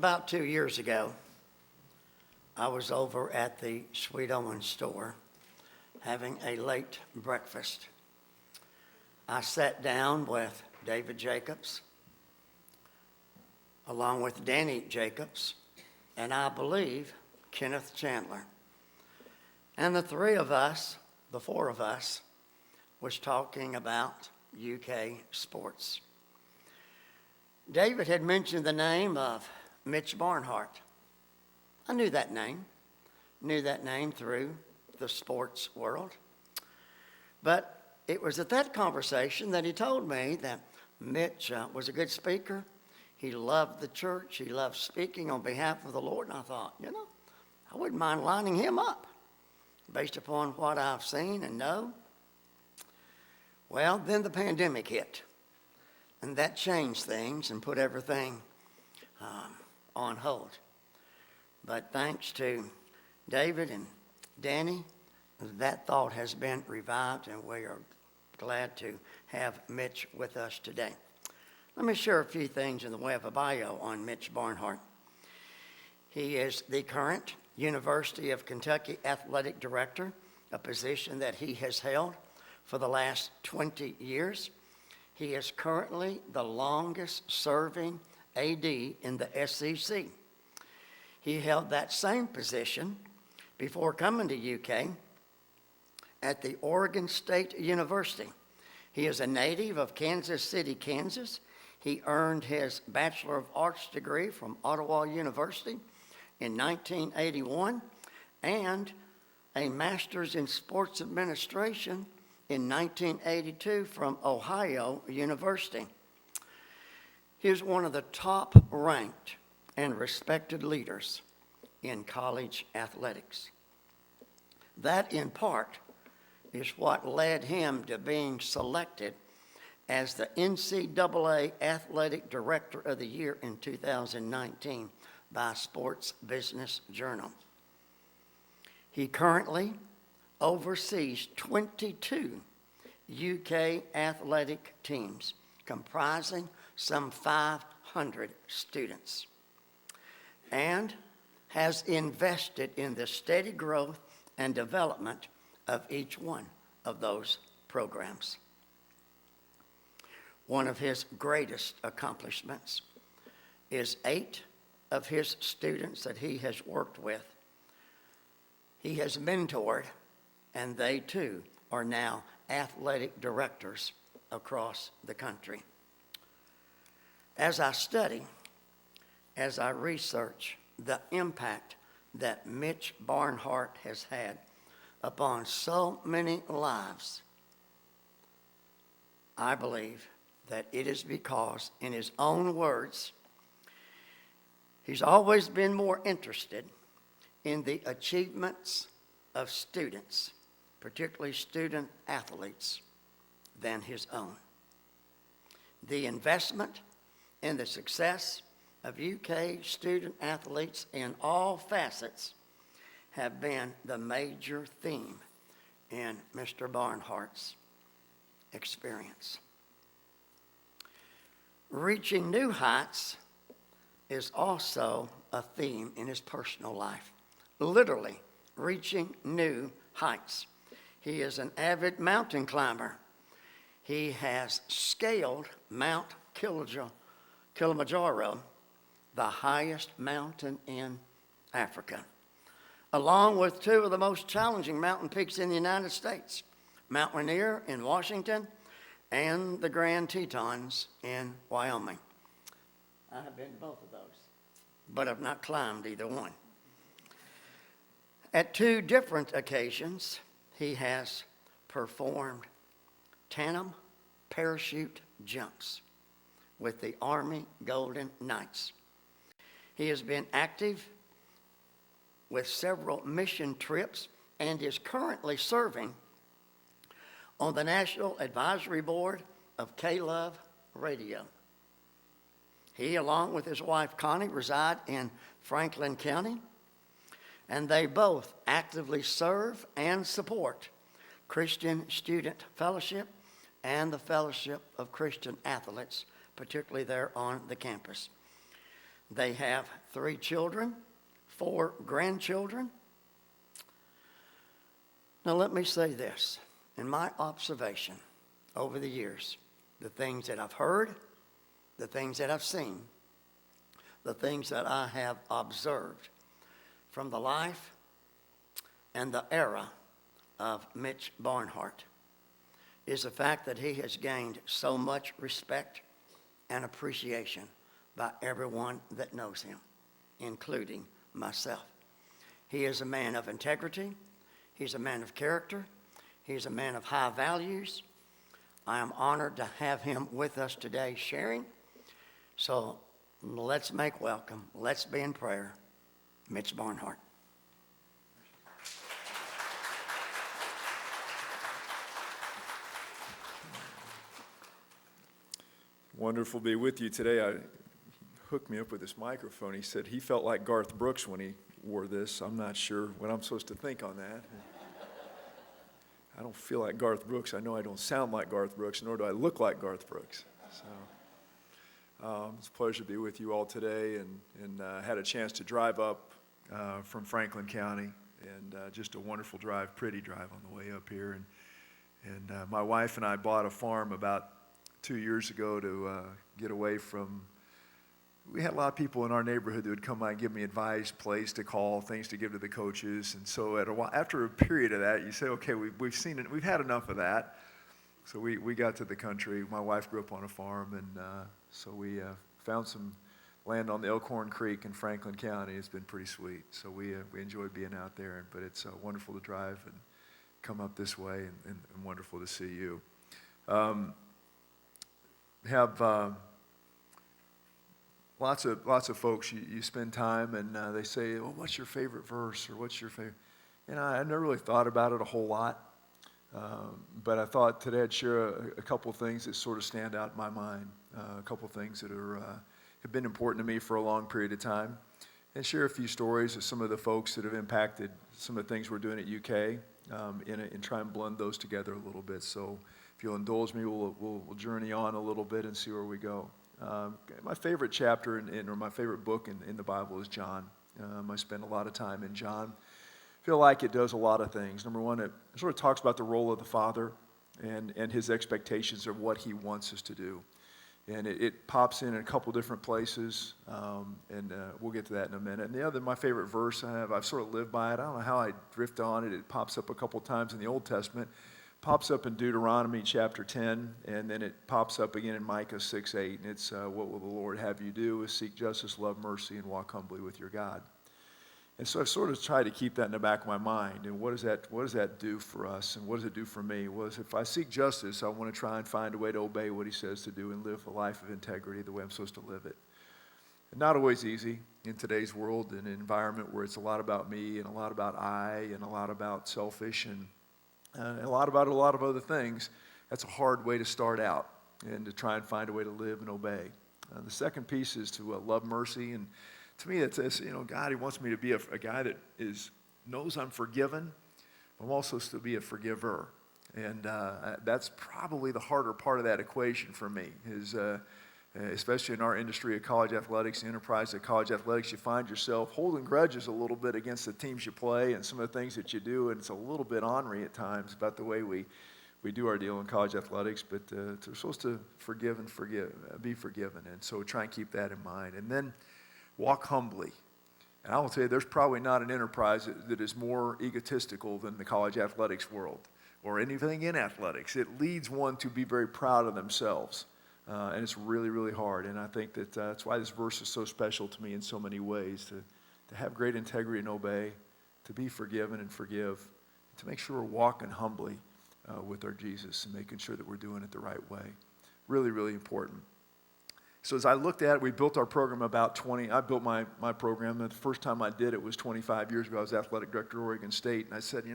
About 2 years ago, I was over at the Sweet Owen store having a late breakfast. I sat down with David Jacobs, along with Danny Jacobs, and I believe Kenneth Chandler. And the four of us, was talking about UK sports. David had mentioned the name of Mitch Barnhart. I knew that name through the sports world. But it was at that conversation that he told me that Mitch was a good speaker. He loved the church. He loved speaking on behalf of the Lord. And I thought, I wouldn't mind lining him up based upon what I've seen and know. Well, then the pandemic hit. And that changed things and put everything on hold. But thanks to David and Danny, that thought has been revived, and we are glad to have Mitch with us today. Let me share a few things in the way of a bio on Mitch Barnhart. He is the current University of Kentucky Athletic Director, a position that he has held for the last 20 years. He is currently the longest serving AD in the SEC. He held that same position before coming to UK at the Oregon State University. He is a native of Kansas City, Kansas. He earned his Bachelor of Arts degree from Ottawa University in 1981 and a Master's in Sports Administration in 1982 from Ohio University. He is one of the top-ranked and respected leaders in college athletics. That, in part, is what led him to being selected as the NCAA Athletic Director of the Year in 2019 by Sports Business Journal. He currently oversees 22 UK athletic teams comprising some 500 students and has invested in the steady growth and development of each one of those programs. One of his greatest accomplishments is 8 of his students that he has worked with. He has mentored, and they too are now athletic directors across the country. As I study, as I research the impact that Mitch Barnhart has had upon so many lives, I believe that it is because, in his own words, he's always been more interested in the achievements of students, particularly student athletes, than his own. The investment in the success of UK student athletes in all facets have been the major theme in Mr. Barnhart's experience. Reaching new heights is also a theme in his personal life. Literally, reaching new heights. He is an avid mountain climber. He has scaled Mount Kilimanjaro, the highest mountain in Africa, along with 2 of the most challenging mountain peaks in the United States, Mount Rainier in Washington and the Grand Tetons in Wyoming. I have been to both of those, but I've not climbed either one. At 2 different occasions, he has performed tandem parachute jumps with the Army Golden Knights. He has been active with several mission trips and is currently serving on the National Advisory Board of K-Love Radio. He, along with his wife Connie, reside in Franklin County, and they both actively serve and support Christian Student Fellowship and the Fellowship of Christian Athletes, particularly there on the campus. They have 3 children, 4 grandchildren. Now let me say this. In my observation over the years, the things that I've heard, the things that I've seen, the things that I have observed from the life and the era of Mitch Barnhart is the fact that he has gained so much respect and appreciation by everyone that knows him, including myself. He is a man of integrity. He's a man of character. He's a man of high values. I am honored to have him with us today sharing. So let's make welcome. Let's be in prayer. Mitch Barnhart. Wonderful to be with you today. He hooked me up with this microphone. He said he felt like Garth Brooks when he wore this. I'm not sure what I'm supposed to think on that. I don't feel like Garth Brooks. I know I don't sound like Garth Brooks, nor do I look like Garth Brooks. So it's a pleasure to be with you all today, and had a chance to drive up from Franklin County, and just a wonderful drive, pretty drive on the way up here. And my wife and I bought a farm about 2 years ago to get away from. We had a lot of people in our neighborhood that would come by and give me advice, place to call, things to give to the coaches. And so after a period of that, you say, okay, we've seen it. We've had enough of that. So we got to the country. My wife grew up on a farm, and so we found some land on the Elkhorn Creek in Franklin County. It's been pretty sweet. So we enjoyed being out there. But it's wonderful to drive and come up this way, and wonderful to see you. Lots of folks, you spend time and they say, well, what's your favorite verse, or what's your favorite? And I never really thought about it a whole lot, but I thought today I'd share a couple things that sort of stand out in my mind, a couple things that have been important to me for a long period of time, and share a few stories of some of the folks that have impacted some of the things we're doing at UK, and try and blend those together a little bit. So if you'll indulge me, we'll journey on a little bit and see where we go. My favorite chapter or my favorite book in the Bible is John. I spend a lot of time in John. I feel like it does a lot of things. Number one, it sort of talks about the role of the Father and his expectations of what he wants us to do. And it pops in a couple different places, and we'll get to that in a minute. And my favorite verse I've sort of lived by it. I don't know how I drift on it. It pops up a couple times in the Old Testament. Pops up in Deuteronomy chapter 10, and then it pops up again in Micah 6:8, and it's what will the Lord have you do is seek justice, love mercy, and walk humbly with your God. And so I've sort of tried to keep that in the back of my mind, and what does that do for us, and what does it do for me? Well, if I seek justice, I want to try and find a way to obey what he says to do and live a life of integrity the way I'm supposed to live it. And not always easy in today's world, in an environment where it's a lot about me, and a lot about I, and a lot about selfish, and a lot about a lot of other things. That's a hard way to start out, and to try and find a way to live and obey. The second piece is to love mercy, and to me it says, God, he wants me to be a guy that knows I'm forgiven, but I'm also to be a forgiver, and that's probably the harder part of that equation for me. Especially in our industry of college athletics, the enterprise of college athletics, you find yourself holding grudges a little bit against the teams you play and some of the things that you do, and it's a little bit ornery at times about the way we do our deal in college athletics, but we're supposed to forgive and be forgiven, and so try and keep that in mind. And then walk humbly. And I will tell you, there's probably not an enterprise that is more egotistical than the college athletics world, or anything in athletics. It leads one to be very proud of themselves. And it's really, really hard. And I think that's why this verse is so special to me in so many ways, to have great integrity and obey, to be forgiven and forgive, to make sure we're walking humbly with our Jesus and making sure that we're doing it the right way. Really, really important. So as I looked at it, we built our program I built my program. The first time I did it was 25 years ago. I was athletic director at Oregon State. And I said,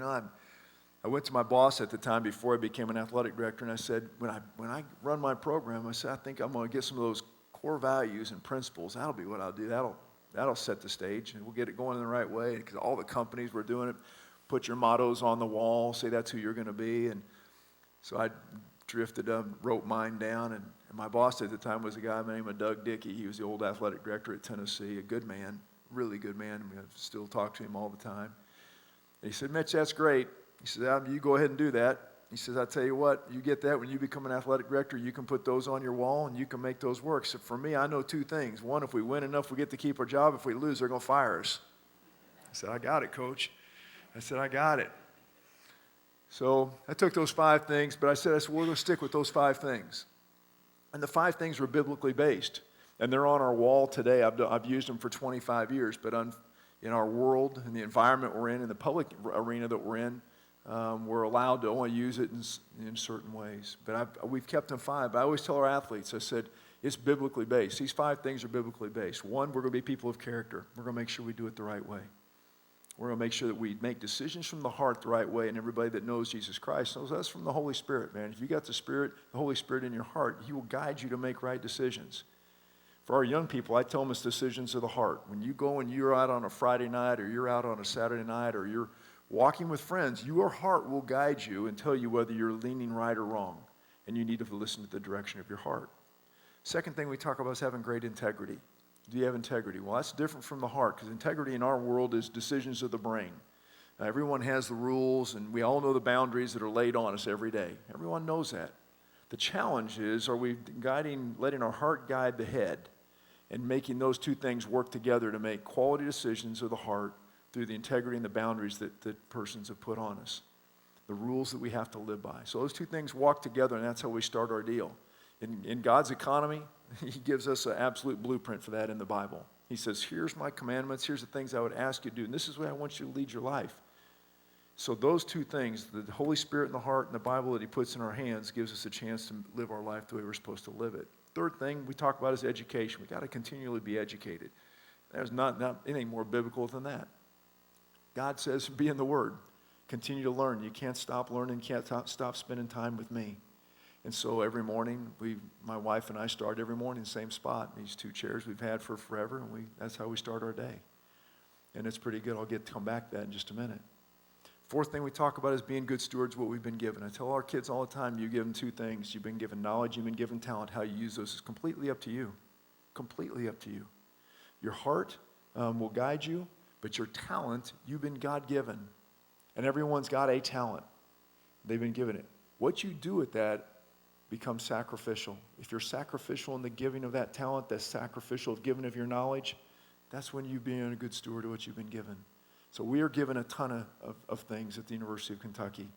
I went to my boss at the time before I became an athletic director, and I said, when I run my program, I said, I think I'm going to get some of those core values and principles. That'll be what I'll do. That'll set the stage, and we'll get it going in the right way, because all the companies were doing it. Put your mottos on the wall, say that's who you're going to be. And so I drifted up, wrote mine down, and My boss at the time was a guy named Doug Dickey. He was the old athletic director at Tennessee, a good man, really good man. I still talk to him all the time. And he said, Mitch, that's great. He said, you go ahead and do that. He says, I tell you what, you get that when you become an athletic director, you can put those on your wall and you can make those work. So for me, I know two things. One, if we win enough, we get to keep our job. If we lose, they're going to fire us. I said, I got it, Coach. I said, I got it. So I took those 5 things, but I said, we're going to stick with those 5 things. And the 5 things were biblically based. And they're on our wall today. I've used them for 25 years. But in our world, in the environment we're in the public arena that we're in, we're allowed to only use it in certain ways. But we've kept them 5. But I always tell our athletes, I said, it's biblically based. These 5 things are biblically based. 1, we're going to be people of character. We're going to make sure we do it the right way. We're going to make sure that we make decisions from the heart the right way, and everybody that knows Jesus Christ knows that's from the Holy Spirit, man. If you got the Holy Spirit in your heart, He will guide you to make right decisions. For our young people, I tell them it's decisions of the heart. When you go and you're out on a Friday night, or you're out on a Saturday night, or you're walking with friends, your heart will guide you and tell you whether you're leaning right or wrong, and you need to listen to the direction of your heart. Second thing we talk about is having great integrity. Do you have integrity? Well, that's different from the heart, because integrity in our world is decisions of the brain. Everyone has the rules, and we all know the boundaries that are laid on us every day. Everyone knows that. The challenge is, are we letting our heart guide the head and making those 2 things work together to make quality decisions of the heart through the integrity and the boundaries that persons have put on us, the rules that we have to live by. So those 2 things walk together, and that's how we start our deal. In God's economy, He gives us an absolute blueprint for that in the Bible. He says, here's my commandments, here's the things I would ask you to do, and this is the way I want you to lead your life. So those 2 things, the Holy Spirit in the heart and the Bible that He puts in our hands, gives us a chance to live our life the way we're supposed to live it. Third thing we talk about is education. We've got to continually be educated. There's not anything more biblical than that. God says, be in the Word. Continue to learn. You can't stop learning. You can't stop spending time with me. And so every morning, my wife and I start every morning in the same spot. These 2 chairs we've had for forever, and that's how we start our day. And it's pretty good. I'll come back to that in just a minute. Fourth thing we talk about is being good stewards of what we've been given. I tell our kids all the time, you give them 2 things. You've been given knowledge, you've been given talent. How you use those is completely up to you. Completely up to you. Your heart will guide you, but your talent, you've been God-given. And everyone's got a talent. They've been given it. What you do with that becomes sacrificial. If you're sacrificial in the giving of that talent, that's sacrificial of giving of your knowledge, that's when you've been a good steward of what you've been given. So we are given a ton of things at the University of Kentucky.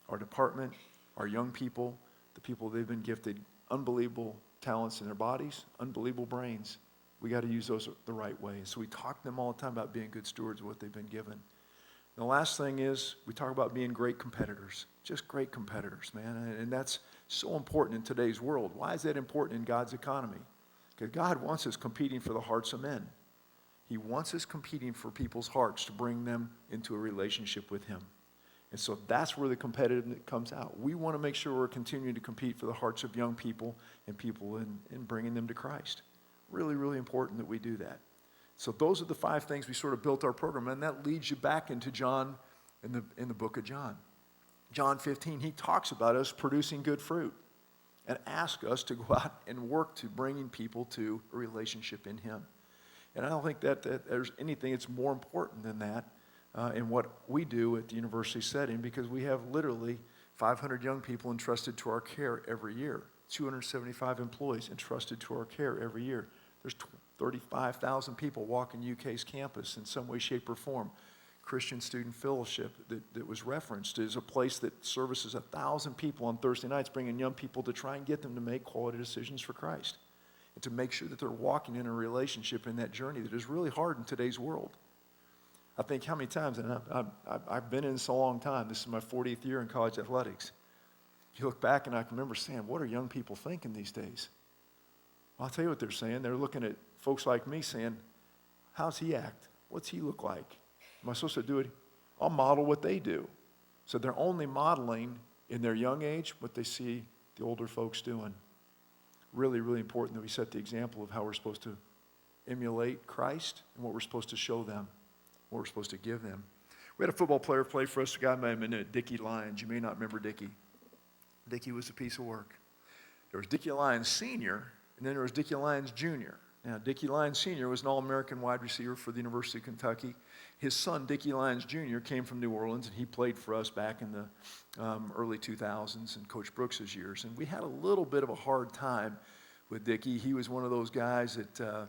Our department, our young people, the people they've been gifted, unbelievable talents in their bodies, unbelievable brains. We got to use those the right way. So we talk to them all the time about being good stewards of what they've been given. And the last thing is we talk about being great competitors, just great competitors, man. And that's so important in today's world. Why is that important in God's economy? Because God wants us competing for the hearts of men. He wants us competing for people's hearts to bring them into a relationship with Him. And so that's where the competitiveness comes out. We want to make sure we're continuing to compete for the hearts of young people and people in bringing them to Christ. Really, really important that we do that. So those are the 5 things we sort of built our program, and that leads you back into John, in the book of John. John 15, he talks about us producing good fruit and asks us to go out and work to bringing people to a relationship in Him. And I don't think that there's anything that's more important than that in what we do at the university setting, because we have literally 500 young people entrusted to our care every year, 275 employees entrusted to our care every year. There's 35,000 people walking UK's campus in some way, shape, or form. Christian Student Fellowship that was referenced is a place that services 1,000 people on Thursday nights, bringing young people to try and get them to make quality decisions for Christ and to make sure that they're walking in a relationship in that journey that is really hard in today's world. I think how many times, and I've been in this a long time, this is my 40th year in college athletics. You look back and I can remember saying, what are young people thinking these days? Well, I'll tell you what they're saying. They're looking at folks like me saying, how's he act? What's he look like? Am I supposed to do it? I'll model what they do. So they're only modeling in their young age what they see the older folks doing. Really, really important that we set the example of how we're supposed to emulate Christ and what we're supposed to show them, what we're supposed to give them. We had a football player play for us, a guy named Dickie Lyons. You may not remember Dickie. Dickie was a piece of work. There was Dickie Lyons Sr., and then there was Dickie Lyons Jr. Now, Dickie Lyons Sr. was an All-American wide receiver for the University of Kentucky. His son, Dickie Lyons Jr., came from New Orleans, and he played for us back in the early 2000s in Coach Brooks's years. And we had a little bit of a hard time with Dickie. He was one of those guys that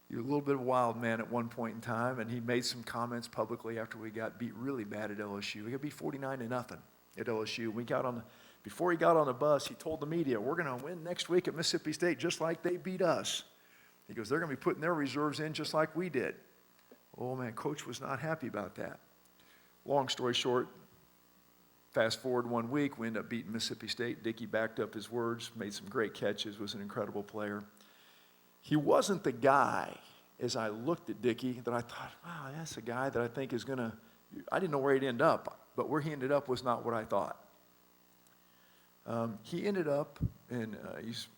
he was a little bit of a wild man at one point in time, and he made some comments publicly after we got beat really bad at LSU. We got beat 49-0 at LSU. Before he got on the bus, he told the media, we're going to win next week at Mississippi State just like they beat us. He goes, they're going to be putting their reserves in just like we did. Oh, man, Coach was not happy about that. Long story short, fast forward 1 week, we end up beating Mississippi State. Dickie backed up his words, made some great catches, was an incredible player. He wasn't the guy, as I looked at Dickie, that I thought, wow, that's a guy that I think is going to, I didn't know where he'd end up, but where he ended up was not what I thought. He ended up he's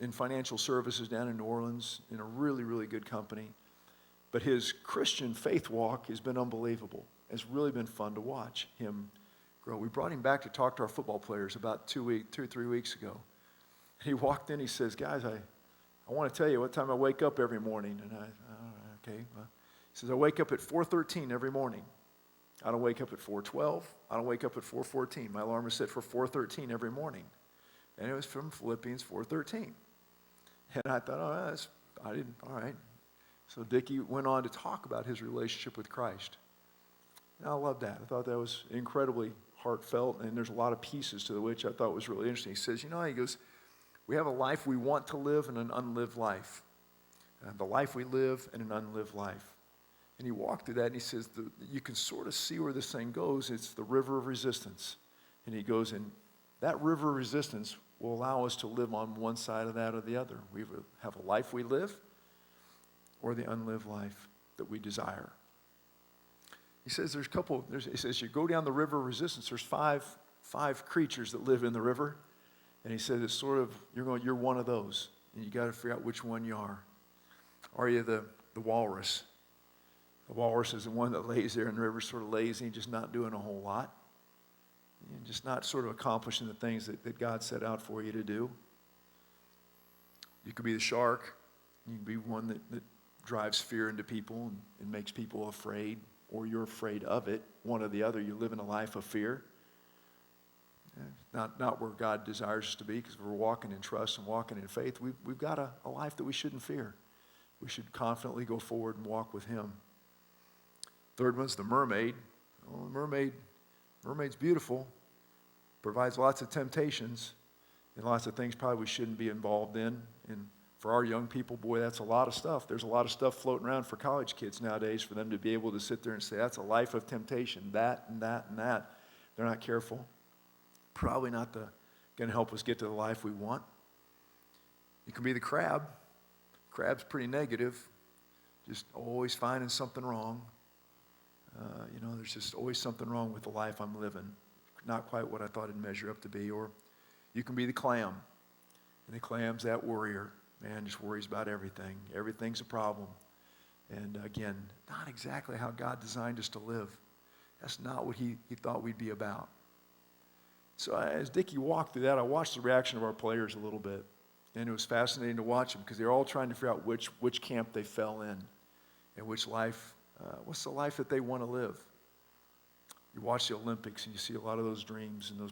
in financial services down in New Orleans in a really, really good company. But his Christian faith walk has been unbelievable. It's really been fun to watch him grow. We brought him back to talk to our football players about 2 or 3 weeks ago. And he walked in, he says, guys, I want to tell you what time I wake up every morning. And okay. Well, he says, I wake up at 4:13 every morning. I don't wake up at 4:12. I don't wake up at 4:14. My alarm is set for 4:13 every morning. And it was from Philippians 4:13. And I thought, all right. So Dickie went on to talk about his relationship with Christ. And I love that. I thought that was incredibly heartfelt, and there's a lot of pieces to which I thought was really interesting. He says, he goes, we have a life we want to live and an unlived life. The life we live and an unlived life. And he walked through that, and he says, you can sort of see where this thing goes. It's the river of resistance. And he goes, and that river of resistance will allow us to live on one side of that or the other. We have a life we live or the unlived life that we desire. He says he says you go down the river of resistance, there's five creatures that live in the river. And he said it's sort of, you're one of those. And you got to figure out which one you are. Are you the walrus? The walrus is the one that lays there in the river, sort of lazy, just not doing a whole lot. And just not sort of accomplishing the things that God set out for you to do. You could be the shark. You can be one that drives fear into people and makes people afraid, or you're afraid of it. One or the other. You live in a life of fear. Not where God desires us to be, because we're walking in trust and walking in faith. We've got a life that we shouldn't fear. We should confidently go forward and walk with Him. Third one's the mermaid. Well, the mermaid's beautiful, provides lots of temptations and lots of things probably we shouldn't be involved in. And for our young people, boy, that's a lot of stuff. There's a lot of stuff floating around for college kids nowadays for them to be able to sit there and say, that's a life of temptation, that and that and that. They're not careful. Probably not going to help us get to the life we want. You can be the crab. Crab's pretty negative, just always finding something wrong. There's just always something wrong with the life I'm living. Not quite what I thought it'd measure up to be. Or you can be the clam. And the clam's that worrier. Man, just worries about everything. Everything's a problem. And again, not exactly how God designed us to live. That's not what he thought we'd be about. So as Dickie walked through that, I watched the reaction of our players a little bit. And it was fascinating to watch them because they're all trying to figure out which camp they fell in and which life, what's the life that they want to live. You watch the Olympics and you see a lot of those dreams and those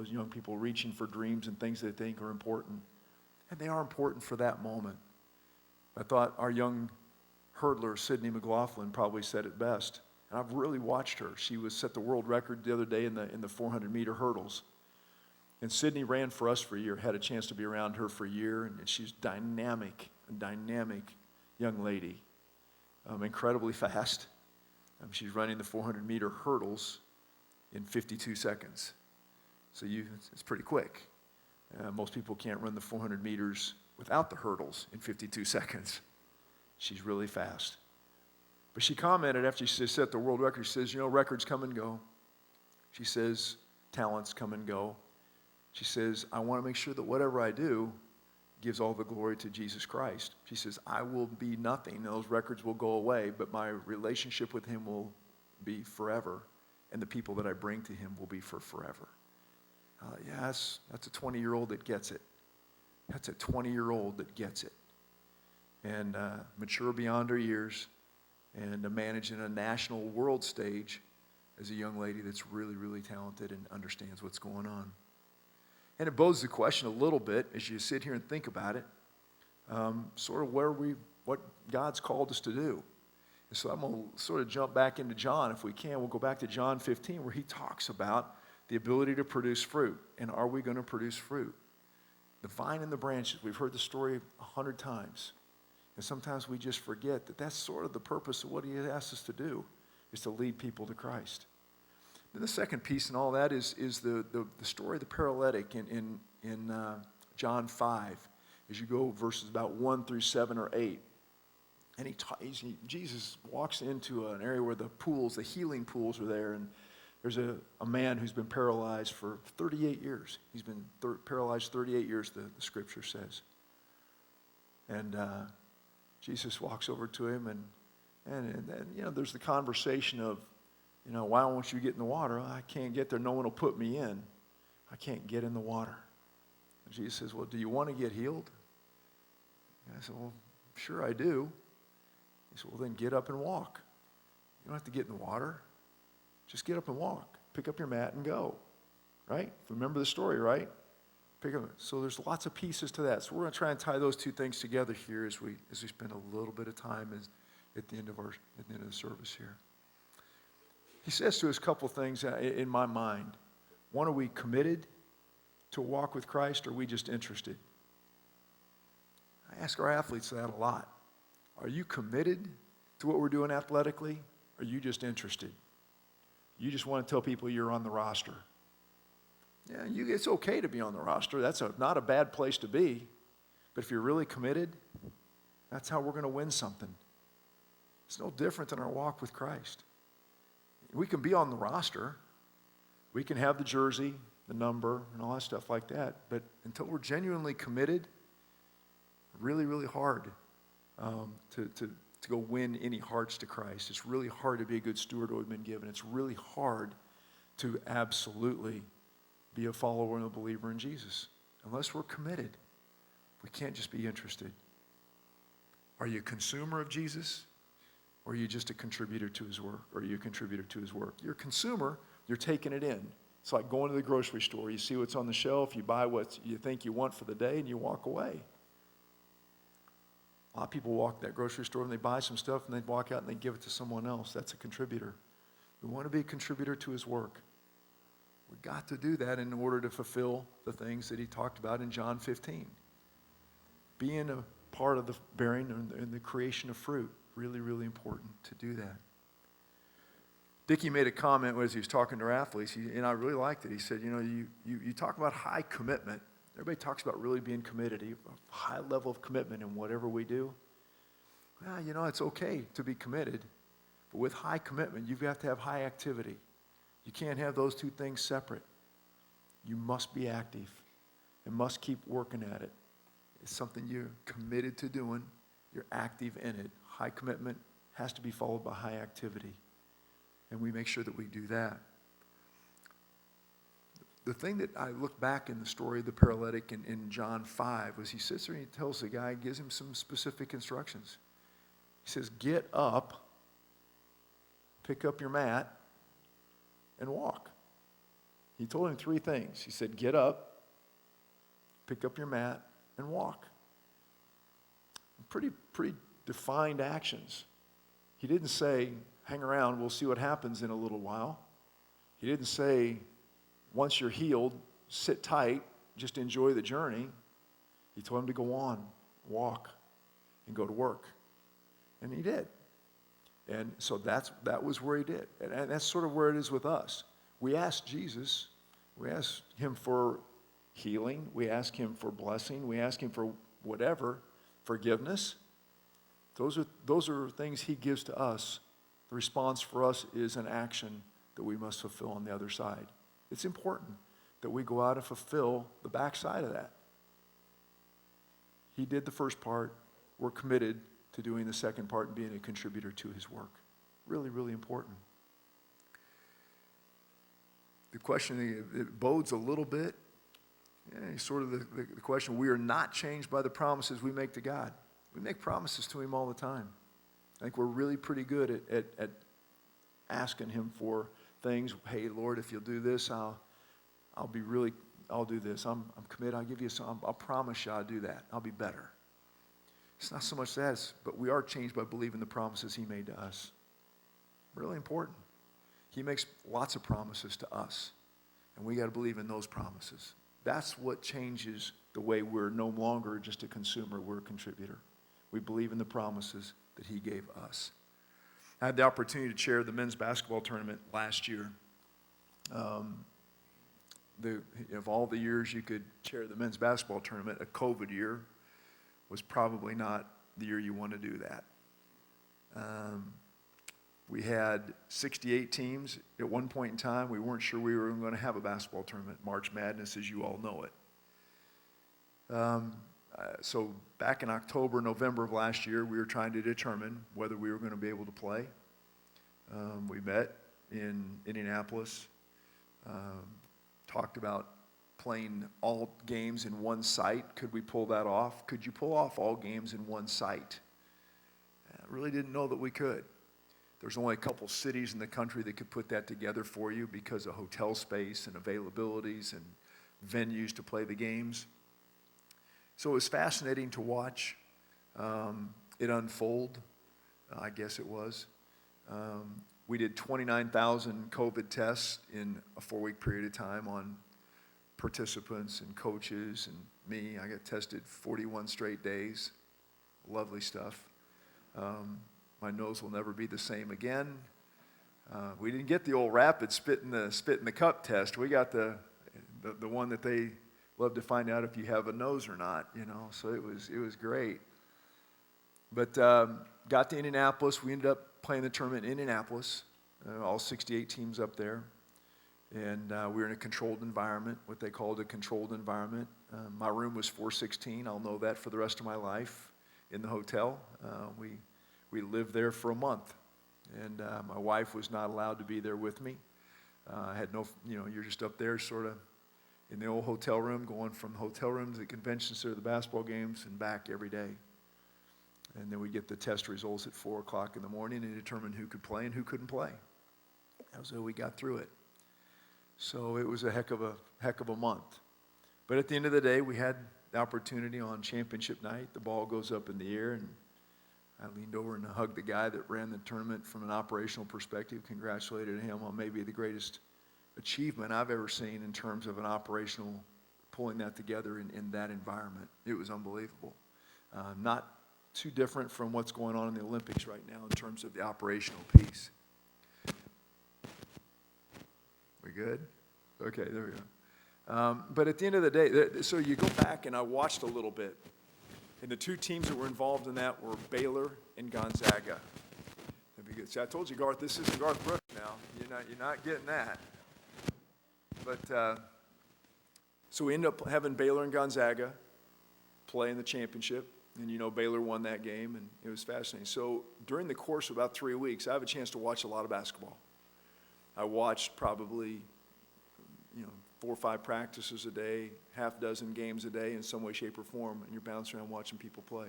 young people reaching for dreams and things they think are important. And they are important for that moment. I thought our young hurdler, Sydney McLaughlin, probably said it best. And I've really watched her. She set the world record the other day in the 400-meter hurdles. And Sydney ran for us for a year, had a chance to be around her for a year, and she's a dynamic young lady, incredibly fast. She's running the 400-meter hurdles in 52 seconds. So it's pretty quick. Most people can't run the 400 meters without the hurdles in 52 seconds. She's really fast. But she commented after she set the world record, she says, records come and go. She says, talents come and go. She says, I want to make sure that whatever I do gives all the glory to Jesus Christ. She says, I will be nothing, and those records will go away, but my relationship with Him will be forever, and the people that I bring to Him will be for forever. That's a 20-year-old that gets it. That's a 20-year-old that gets it. And mature beyond her years, and managing a national world stage as a young lady that's really, really talented and understands what's going on. And it bodes the question a little bit as you sit here and think about it, sort of what God's called us to do. And so I'm going to sort of jump back into John if we can. We'll go back to John 15 where he talks about the ability to produce fruit. And are we going to produce fruit? The vine and the branches, we've heard the story 100 times. And sometimes we just forget that that's sort of the purpose of what he asks us to do, is to lead people to Christ. Then the second piece in all that is the story of the paralytic in John 5, as you go verses about 1 through 7 or 8. And Jesus walks into an area where the healing pools are there, and there's a man who's been paralyzed for 38 years. He's been paralyzed 38 years, the scripture says. And Jesus walks over to him, and there's the conversation of, why won't you get in the water? I can't get there. No one will put me in. I can't get in the water. And Jesus says, well, do you want to get healed? And I said, well, sure I do. He said, well, then get up and walk. You don't have to get in the water. Just get up and walk. Pick up your mat and go. Right? Remember the story, right? So there's lots of pieces to that. So we're going to try and tie those two things together here as we spend a little bit of time at the end of the service here. He says to us a couple things in my mind. One, are we committed to walk with Christ, or are we just interested? I ask our athletes that a lot. Are you committed to what we're doing athletically, or are you just interested? You just want to tell people you're on the roster. Yeah, it's okay to be on the roster. That's not a bad place to be. But if you're really committed, that's how we're going to win something. It's no different than our walk with Christ. We can be on the roster. We can have the jersey, the number, and all that stuff like that. But until we're genuinely committed, really, really hard to go win any hearts to Christ. It's really hard to be a good steward of what we've been given. It's really hard to absolutely be a follower and a believer in Jesus. Unless we're committed, we can't just be interested. Are you a consumer of Jesus? Or are you just a contributor to his work? Or are you a contributor to his work? You're a consumer, you're taking it in. It's like going to the grocery store. You see what's on the shelf, you buy what you think you want for the day, and you walk away. A lot of people walk to that grocery store and they buy some stuff and they walk out and they give it to someone else. That's a contributor. We want to be a contributor to his work. We've got to do that in order to fulfill the things that he talked about in John 15. Being a part of the bearing and the creation of fruit. Really, really important to do that. Dickie made a comment as he was talking to our athletes, and I really liked it. He said, you talk about high commitment. Everybody talks about really being committed, a high level of commitment in whatever we do. Well, it's okay to be committed, but with high commitment, you've got to have high activity. You can't have those two things separate. You must be active and must keep working at it. It's something you're committed to doing. You're active in it. High commitment has to be followed by high activity. And we make sure that we do that. The thing that I look back in the story of the paralytic in John 5 was he sits there and he tells the guy, gives him some specific instructions. He says, get up, pick up your mat, and walk. He told him three things. He said, get up, pick up your mat, and walk. Pretty defined actions. He didn't say, hang around, we'll see what happens in a little while. He didn't say, once you're healed, sit tight, just enjoy the journey. He told him to go on, walk, and go to work. And he did. And so that was where he did. And that's sort of where it is with us. We ask Jesus, we ask him for healing, we ask him for blessing, we ask him for whatever, forgiveness. Those are things he gives to us. The response for us is an action that we must fulfill on the other side. It's important that we go out and fulfill the backside of that. He did the first part. We're committed to doing the second part and being a contributor to his work. Really, really important. The question, it bodes a little bit sort of the question, we are not changed by the promises we make to God. We make promises to him all the time. I think we're really pretty good at asking him for things. Hey, Lord, if you'll do this, I'll do this. I'm committed. I'll give you some. I'll promise you I'll do that. I'll be better. It's not so much that, but we are changed by believing the promises he made to us. Really important. He makes lots of promises to us, and we got to believe in those promises. That's what changes the way we're no longer just a consumer, we're a contributor. We believe in the promises that he gave us. I had the opportunity to chair the men's basketball tournament last year. Of all the years you could chair the men's basketball tournament, a COVID year was probably not the year you want to do that. We had 68 teams. At one point in time, we weren't sure we were going to have a basketball tournament. March Madness, as you all know it. So back in October, November of last year, we were trying to determine whether we were going to be able to play. We met in Indianapolis, talked about playing all games in one site. Could we pull that off? Could you pull off all games in one site? I really didn't know that we could. There's only a couple cities in the country that could put that together for you because of hotel space and availabilities and venues to play the games. So it was fascinating to watch it unfold, I guess it was. We did 29,000 COVID tests in a 4-week period of time on participants and coaches and me. I got tested 41 straight days. Lovely stuff. My nose will never be the same again. We didn't get the old rapid spit in the cup test. We got the one that they love to find out if you have a nose or not, So it was great. But got to Indianapolis. We ended up playing the tournament in Indianapolis. All 68 teams up there. And we were in a controlled environment, what they called a controlled environment. My room was 416. I'll know that for the rest of my life in the hotel. We lived there for a month. And my wife was not allowed to be there with me. I had no, you're just up there sort of in the old hotel room, going from the hotel room to the convention center to the basketball games and back every day. And then we get the test results at 4 o'clock in the morning and determine who could play and who couldn't play. That was how we got through it. So it was a heck of a month. But at the end of the day, we had the opportunity on championship night. The ball goes up in the air, and I leaned over and hugged the guy that ran the tournament from an operational perspective, congratulated him on maybe the greatest achievement I've ever seen in terms of an operational, pulling that together in that environment. It was unbelievable. Not too different from what's going on in the Olympics right now in terms of the operational piece. We good? Okay, there we go. But at the end of the day, so you go back and I watched a little bit. And the two teams that were involved in that were Baylor and Gonzaga. See, I told you, Garth, this isn't Garth Brooks now. You're not getting that. But so we ended up having Baylor and Gonzaga play in the championship. And Baylor won that game, and it was fascinating. So during the course of about 3 weeks, I have a chance to watch a lot of basketball. I watched probably 4 or 5 practices a day, half dozen games a day in some way, shape, or form, and you're bouncing around watching people play.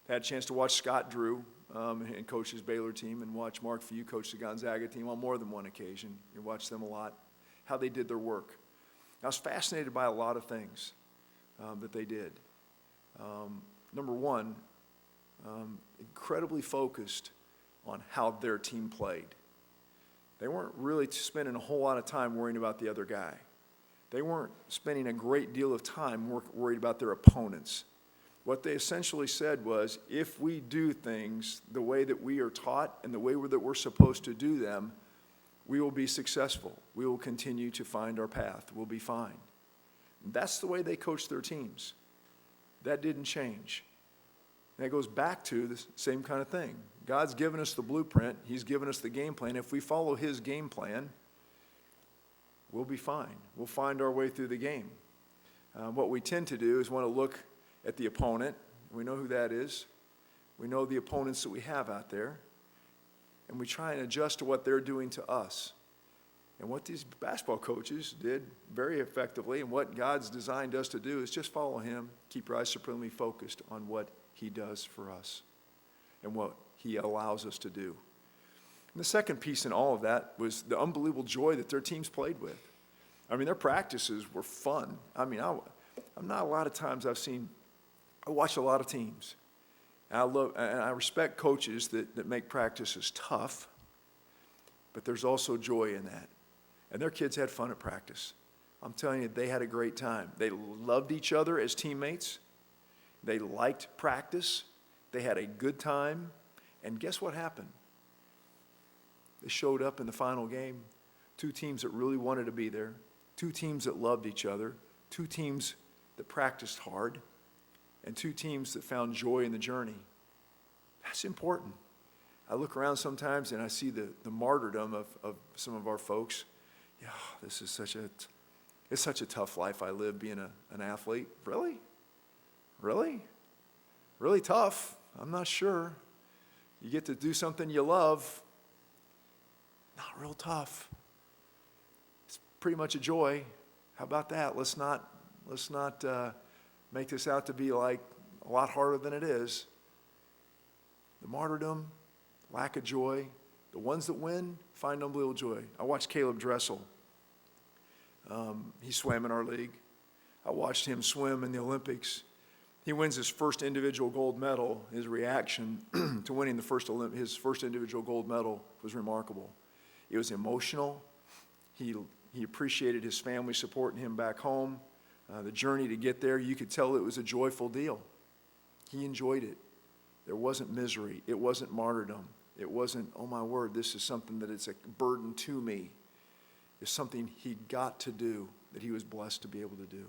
Had a chance to watch Scott Drew and coach his Baylor team, and watch Mark Few coach the Gonzaga team on more than one occasion. You watch them a lot, how they did their work. I was fascinated by a lot of things that they did. Number one, incredibly focused on how their team played. They weren't really spending a whole lot of time worrying about the other guy. They weren't spending a great deal of time worried about their opponents. What they essentially said was, if we do things the way that we are taught and the way that we're supposed to do them, we will be successful. We will continue to find our path. We'll be fine. That's the way they coached their teams. That didn't change. And it goes back to the same kind of thing. God's given us the blueprint. He's given us the game plan. If we follow his game plan, we'll be fine. We'll find our way through the game. What we tend to do is want to look at the opponent. We know who that is. We know the opponents that we have out there. And we try and adjust to what they're doing to us. And what these basketball coaches did very effectively, and what God's designed us to do, is just follow him, keep your eyes supremely focused on what he does for us and what he allows us to do. And the second piece in all of that was the unbelievable joy that their teams played with. I mean, their practices were fun. I mean, I'm not a lot of times I watch a lot of teams. And I respect coaches that make practices tough, but there's also joy in that. And their kids had fun at practice. I'm telling you, they had a great time. They loved each other as teammates. They liked practice. They had a good time. And guess what happened? They showed up in the final game. Two teams that really wanted to be there. Two teams that loved each other. Two teams that practiced hard. And two teams that found joy in the journey. That's important. I look around sometimes and I see the martyrdom of some of our folks. Yeah, this is such a tough life I live being an athlete. Really? Really? Really tough? I'm not sure. You get to do something you love. Not real tough. It's pretty much a joy. How about that? Let's not make this out to be like a lot harder than it is. The martyrdom, lack of joy. The ones that win find unbelievable joy. I watched Caleb Dressel. He swam in our league. I watched him swim in the Olympics. He wins his first individual gold medal. His reaction to winning his first individual gold medal was remarkable. It was emotional. He appreciated his family supporting him back home. The journey to get there, you could tell it was a joyful deal. He enjoyed it. There wasn't misery. It wasn't martyrdom. It wasn't, oh my word, this is something that it's a burden to me. It's something he got to do, that he was blessed to be able to do.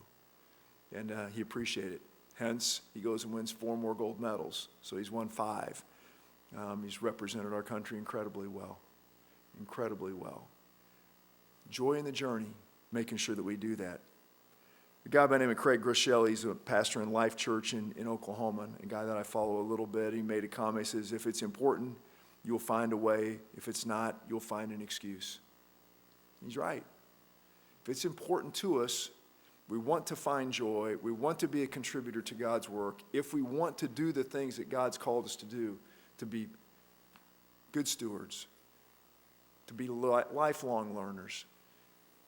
And he appreciated it. Hence, he goes and wins 4 more gold medals. So he's won 5. He's represented our country incredibly well. Incredibly well. Joy in the journey, making sure that we do that. A guy by the name of Craig Groeschel, he's a pastor in Life Church in Oklahoma, a guy that I follow a little bit. He made a comment, he says, if it's important, you'll find a way. If it's not, you'll find an excuse. He's right. If it's important to us, we want to find joy, we want to be a contributor to God's work, if we want to do the things that God's called us to do, to be good stewards, to be lifelong learners,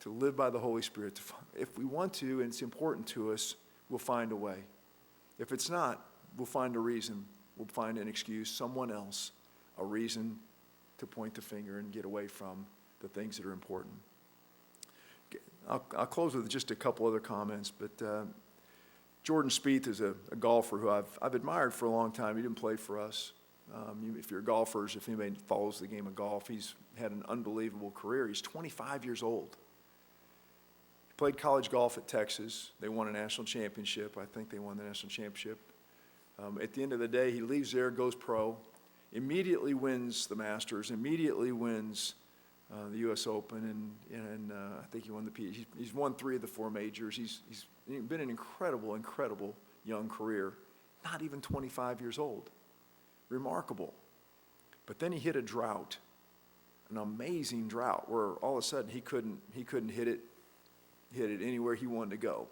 to live by the Holy Spirit. If we want to and it's important to us, we'll find a way. If it's not, we'll find a reason. We'll find an excuse, someone else, a reason to point the finger and get away from the things that are important. I'll close with just a couple other comments, but Jordan Spieth is a golfer who I've admired for a long time. He didn't play for us. If you're golfers, if anybody follows the game of golf, he's had an unbelievable career. He's 25 years old. He played college golf at Texas. They won a national championship. I think they won the national championship. At the end of the day, he leaves there, goes pro, immediately wins the Masters, immediately wins the U.S. Open, and I think he won the PGA. He's won 3 of the 4 majors. He's been an incredible, incredible young career. Not even 25 years old. Remarkable. But then he hit a drought, an amazing drought, where all of a sudden he couldn't hit it anywhere he wanted to go.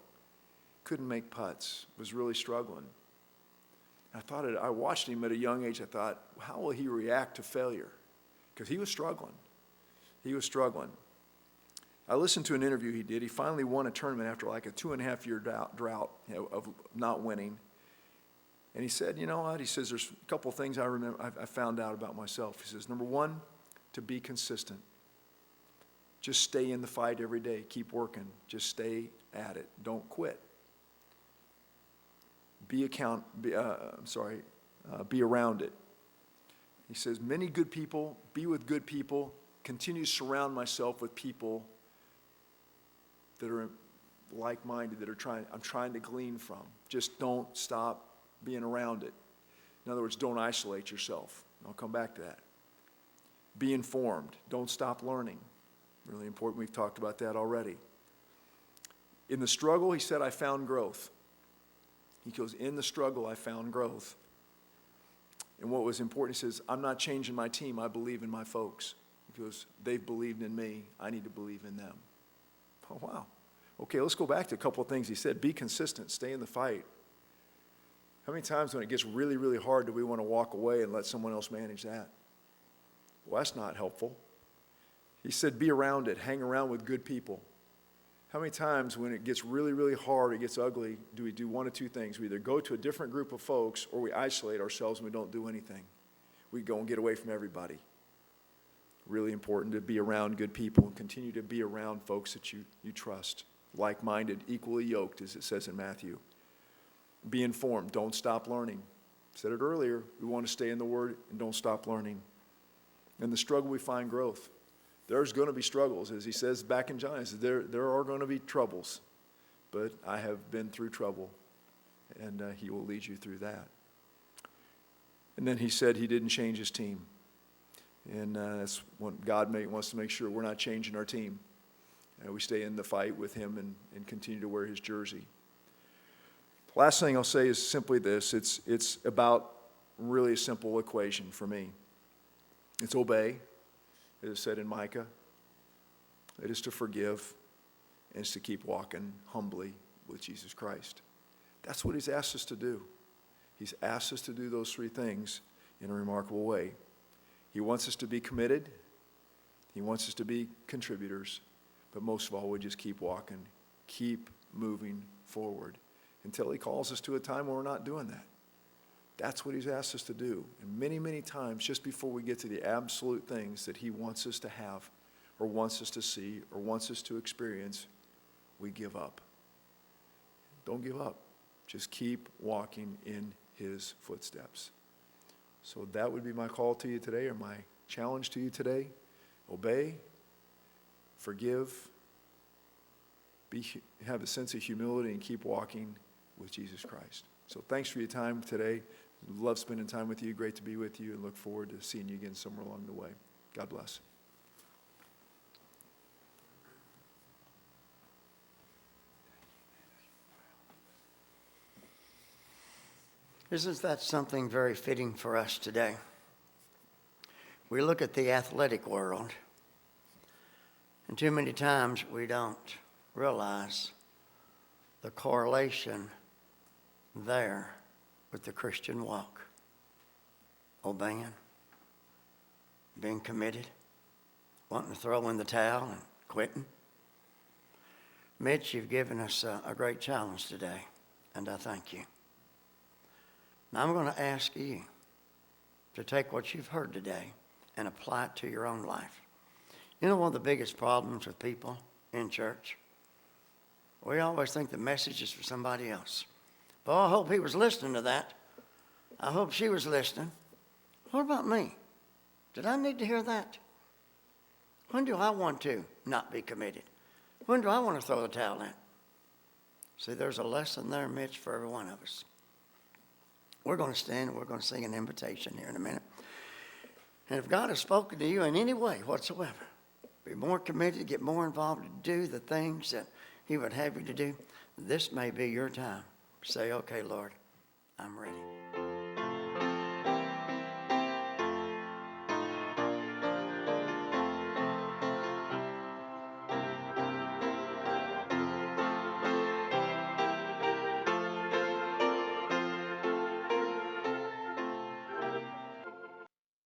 Couldn't make putts. Was really struggling. I watched him at a young age. I thought, how will he react to failure? Because he was struggling. He was struggling. I listened to an interview he did. He finally won a tournament after like a 2.5-year drought of not winning. And he said, you know what? He says, there's a couple things I found out about myself. He says, number 1, to be consistent. Just stay in the fight every day. Keep working. Just stay at it. Don't quit. Be around it. He says, many good people, be with good people, continue to surround myself with people that are like-minded, I'm trying to glean from. Just don't stop being around it. In other words, don't isolate yourself. I'll come back to that. Be informed. Don't stop learning. Really important. We've talked about that already. In the struggle, he said, I found growth. He goes, in the struggle, I found growth. And what was important, he says, I'm not changing my team. I believe in my folks. He goes, they've believed in me. I need to believe in them. Oh, wow. Okay, let's go back to a couple of things he said. Be consistent. Stay in the fight. How many times when it gets really, really hard do we want to walk away and let someone else manage that? Well, that's not helpful. He said, be around it. Hang around with good people. How many times when it gets really, really hard, it gets ugly, do we do one of two things? We either go to a different group of folks or we isolate ourselves and we don't do anything. We go and get away from everybody. Really important to be around good people and continue to be around folks that you trust, like-minded, equally yoked, as it says in Matthew. Be informed. Don't stop learning. I said it earlier. We want to stay in the Word and don't stop learning. In the struggle, we find growth. There's going to be struggles. As he says back in John, he says, there are going to be troubles. But I have been through trouble, and he will lead you through that. And then he said he didn't change his team. And that's what God wants to make sure we're not changing our team. We stay in the fight with him and continue to wear his jersey. Last thing I'll say is simply this. It's about really a simple equation for me. It's obey, as is said in Micah. It is to forgive, and it's to keep walking humbly with Jesus Christ. That's what he's asked us to do. He's asked us to do those three things in a remarkable way. He wants us to be committed. He wants us to be contributors. But most of all, we just keep walking, keep moving forward until he calls us to a time where we're not doing that. That's what he's asked us to do. And many, many times, just before we get to the absolute things that he wants us to have or wants us to see or wants us to experience, we give up. Don't give up. Just keep walking in his footsteps. So that would be my call to you today, or my challenge to you today. Obey, forgive, have a sense of humility, and keep walking with Jesus Christ. So thanks for your time today. Love spending time with you. Great to be with you, and look forward to seeing you again somewhere along the way. God bless. Isn't that something very fitting for us today? We look at the athletic world, and too many times we don't realize the correlation there with the Christian walk. Obeying, being committed, wanting to throw in the towel and quitting. Mitch, you've given us a great challenge today, and I thank you. Now I'm going to ask you to take what you've heard today and apply it to your own life. You know, one of the biggest problems with people in church, we always think the message is for somebody else. Well, I hope he was listening to that. I hope she was listening. What about me? Did I need to hear that? When do I want to not be committed? When do I want to throw the towel in? See, there's a lesson there, Mitch, for every one of us. We're going to stand and we're going to sing an invitation here in a minute. And if God has spoken to you in any way whatsoever, be more committed, get more involved, to do the things that he would have you to do, this may be your time. Say, okay, Lord, I'm ready.